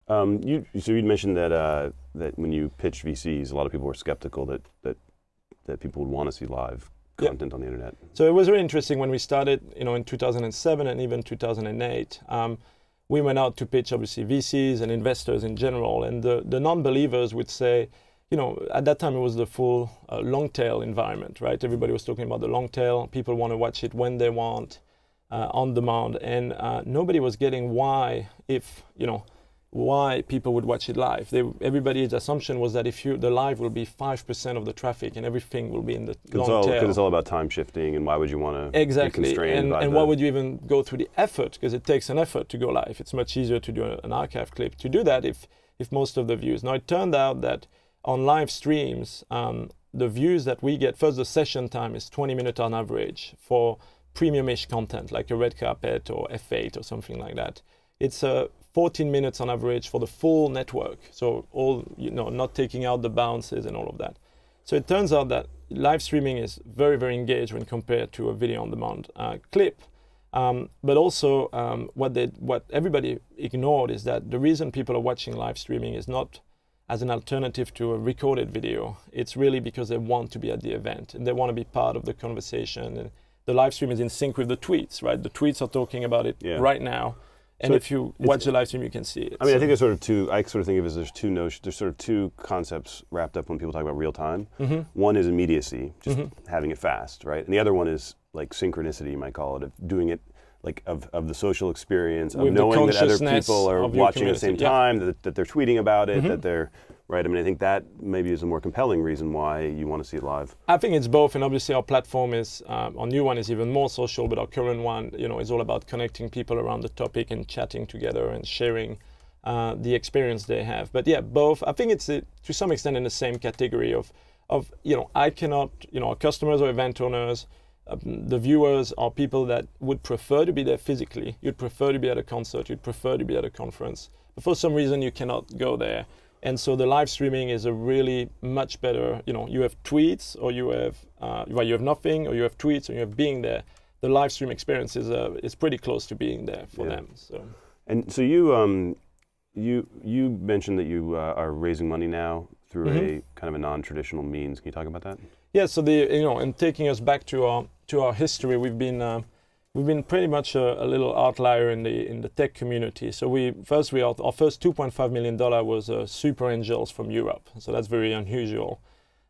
So you mentioned that when you pitched VCs, a lot of people were skeptical that people would want to see live content on the internet. So it was really interesting when we started, in 2007 and even 2008. We went out to pitch, obviously, VCs and investors in general, and the non-believers would say, at that time it was the full long tail environment, right? Everybody was talking about the long tail. People want to watch it when they want, on demand, and nobody was getting why people would watch it live. Everybody's assumption was that the live will be 5% of the traffic and everything will be in the long tail. Because it's all about time shifting, and why would you want to exactly. be constrained by and why would you even go through the effort? Because it takes an effort to go live. It's much easier to do an archive clip to do that if most of the views. Now, it turned out that on live streams, the views that we get, first, the session time is 20 minutes on average for premium-ish content like a red carpet or F8 or something like that. It's 14 minutes on average for the full network. So all, not taking out the bounces and all of that. So it turns out that live streaming is very, very engaged when compared to a video on demand clip. But also what everybody ignored is that the reason people are watching live streaming is not as an alternative to a recorded video. It's really because they want to be at the event and they want to be part of the conversation. And the live stream is in sync with the tweets, right? The tweets are talking about it right now. And so if you watch the live stream, you can see it. I mean, I think there's sort of two, I sort of think of it as there's sort of two concepts wrapped up when people talk about real time. Mm-hmm. One is immediacy, just having it fast, right? And the other one is like synchronicity, you might call it, of doing it like of the social experience, of with knowing that other people are watching at the same time, that they're tweeting about it, that they're, right? I mean, I think that maybe is a more compelling reason why you want to see it live. I think it's both, and obviously our platform is, our new one is even more social, but our current one, is all about connecting people around the topic and chatting together and sharing the experience they have. But yeah, both. I think it's to some extent in the same category of I cannot, our customers or event owners, the viewers are people that would prefer to be there physically. You'd prefer to be at a concert. You'd prefer to be at a conference. But for some reason, you cannot go there. And so the live streaming is a really much better, you have tweets or you have you have nothing, or you have tweets or you have being there. The live stream experience is pretty close to being there for them. So. And so you mentioned that you are raising money now through a kind of a non-traditional means. Can you talk about that? Yeah. So and taking us back to our history, we've been pretty much a little outlier in the tech community. So our first $2.5 million was super angels from Europe. So that's very unusual.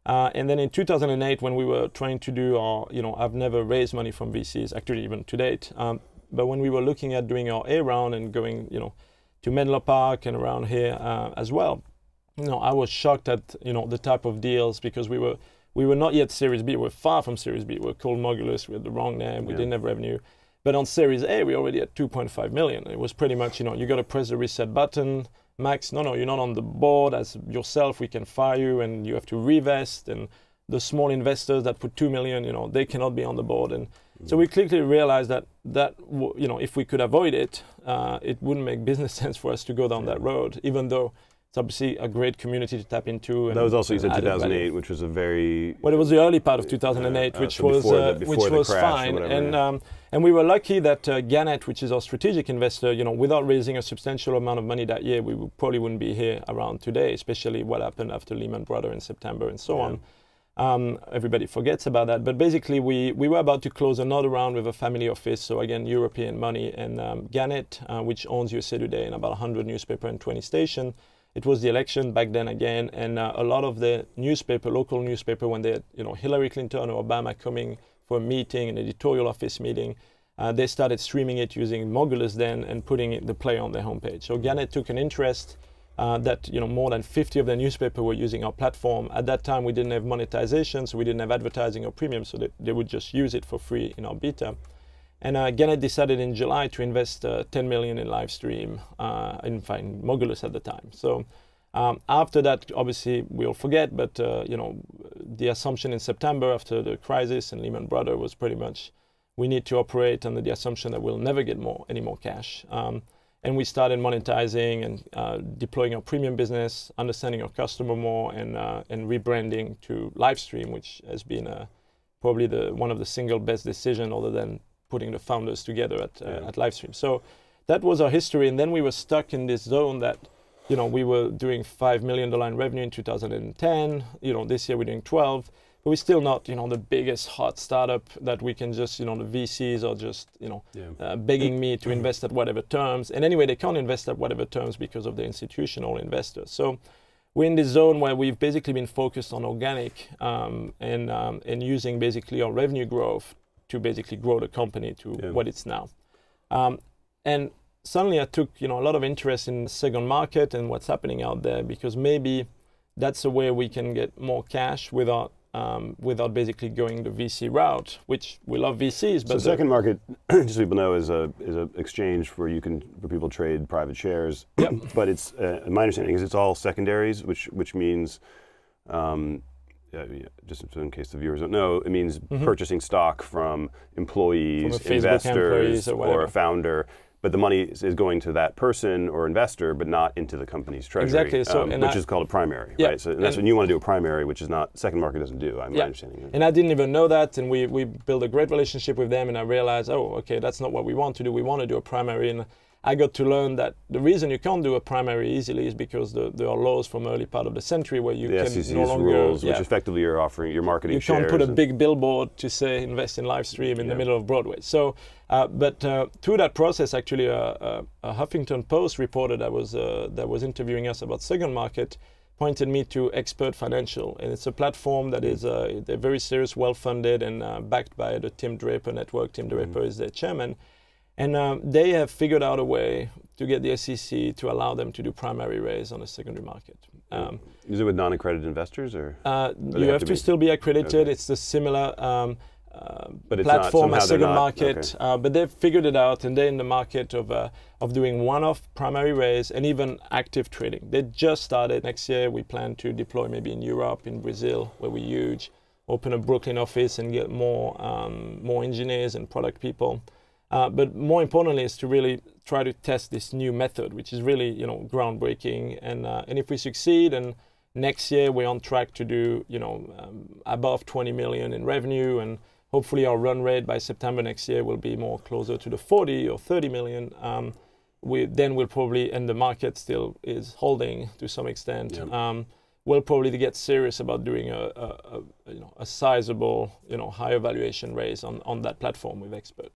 And then in 2008, when we were trying to do our, I've never raised money from VCs, actually even to date. But when we were looking at doing our A round and going, to Menlo Park and around here as well, I was shocked at, the type of deals, because we were not yet Series B. We're far from Series B. We're called Mogulus. We had the wrong name. We didn't have revenue. But on Series A, we already had 2.5 million. It was pretty much, you got to press the reset button. Max, no, you're not on the board as yourself. We can fire you, and you have to revest. And the small investors that put 2 million, they cannot be on the board. And so we quickly realized that if we could avoid it, it wouldn't make business sense for us to go down that road, even though it's obviously a great community to tap into. And that was also, you said 2008, which was a very... Well, it was the early part of 2008, which was fine. And we were lucky that Gannett, which is our strategic investor, without raising a substantial amount of money that year, we probably wouldn't be here around today, especially what happened after Lehman Brothers in September and so on. Everybody forgets about that. But basically, we were about to close another round with a family office, so again, European money. And Gannett, which owns USA Today and about 100 newspapers and 20 stations, it was the election back then again, and a lot of the local newspaper, when they had, Hillary Clinton or Obama coming for a meeting, an editorial office meeting, they started streaming it using Mogulus then and putting the play on their homepage. So Gannett took an interest that more than 50 of the newspapers were using our platform. At that time, we didn't have monetization, so we didn't have advertising or premium, so they would just use it for free in our beta. And Gannett decided in July to invest 10 million in live stream, in Mogulus at the time. So after that, obviously, we'll forget, but the assumption in September after the crisis and Lehman Brothers was pretty much, we need to operate under the assumption that we'll never get any more cash. And we started monetizing and deploying our premium business, understanding our customer more, and rebranding to Livestream, which has been probably one of the single best decisions, other than putting the founders together at Livestream. So that was our history, and then we were stuck in this zone that you know, we were doing $5 million in revenue in 2010. You know, this year we're doing 12. But we're still not, you know, the biggest hot startup that we can just, you know, the VCs are just, you know, begging me to invest at whatever terms. And anyway, they can't invest at whatever terms because of the institutional investors. So we're in this zone where we've basically been focused on organic and using basically our revenue growth to basically grow the company to what it's now. And suddenly I took, you know, a lot of interest in the second market and what's happening out there, because maybe that's a way we can get more cash without basically going the VC route, which we love VCs. But so the second market, just so people know, is a exchange where people trade private shares. Yep. But it's my understanding is it's all secondaries, which means just in case the viewers don't know, it means purchasing stock from employees, investors, or a founder. But the money is going to that person or investor, but not into the company's treasury. Exactly. So, which is called a primary, right? So that's when you want to do a primary, which is not second market doesn't do. My understanding. And I didn't even know that, and we built a great relationship with them, and I realized, oh, okay, that's not what we want to do. We want to do a primary, and I got to learn that the reason you can't do a primary easily is because there are laws from early part of the century where you can SEC's no longer rules, which effectively you're offering, you're marketing shares. You can't put a big billboard to say invest in Livestream in the middle of Broadway. So, but through that process, actually, a Huffington Post reporter that was interviewing us about second market pointed me to Expert Financial, and it's a platform that is they're very serious, well-funded, and backed by the Tim Draper Network. Tim Draper is their chairman. And they have figured out a way to get the SEC to allow them to do primary raise on the secondary market. Is it with non-accredited investors, or you have to still be accredited? Okay. It's the similar platform as second market, okay. But they've figured it out, and they're in the market of doing one-off primary raise and even active trading. They just started. Next year we plan to deploy maybe in Europe, in Brazil, where we're huge. Open a Brooklyn office and get more engineers and product people. But more importantly is to really try to test this new method, which is really, you know, groundbreaking. And if we succeed, and next year we're on track to do, you know, above 20 million in revenue, and hopefully our run rate by September next year will be more closer to the 40 or 30 million. Then we'll probably, and the market still is holding to some extent. Yep. We'll probably get serious about doing a sizable, you know, higher valuation raise on that platform with Expert.